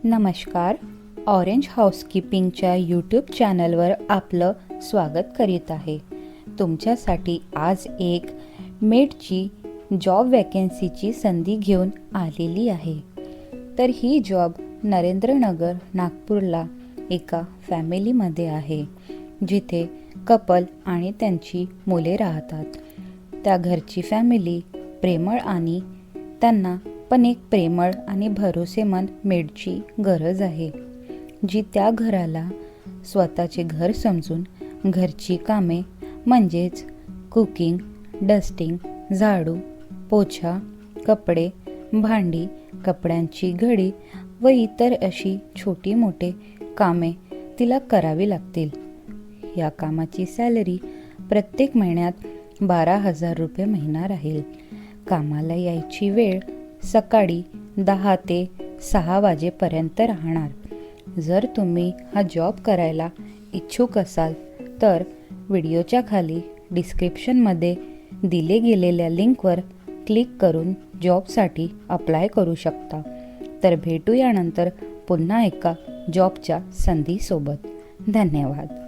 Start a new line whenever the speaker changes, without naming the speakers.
नमस्कार. Orange हाऊसकीपिंगच्या YouTube चॅनलवर आपलं स्वागत करीत आहे. तुमच्यासाठी आज एक मेडची जॉब वॅकन्सीची संधी घेऊन आलेली आहे. तर ही जॉब नरेंद्रनगर नागपूरला एका फॅमिलीमध्ये आहे, जिथे कपल आणि त्यांची मुले राहतात. त्या घरची फॅमिली प्रेमळ आणि त्यांना पण एक प्रेमळ आणि भरोसेमंद मेडची गरज आहे, जी त्या घराला स्वतःचे घर समजून घरची कामे म्हणजेच कुकिंग, डस्टिंग, झाडू, पोछा, कपडे, भांडी, कपड्यांची घडी व इतर अशी छोटी मोठे कामे तिला करावी लागतील. या कामाची सॅलरी प्रत्येक महिन्यात 12,000 रुपये महिना राहील. कामाला यायची वेळ सकाळी 10 ते 6 वाजेपर्यंत राहणार. जर तुम्ही हा जॉब करायला इच्छुक असाल तर व्हिडिओच्या खाली डिस्क्रिप्शनमध्ये दिले गेलेल्या लिंकवर क्लिक करून जॉबसाठी अप्लाय करू शकता. तर भेटूया नंतर पुन्हा एका जॉबच्या संधीसोबत. धन्यवाद.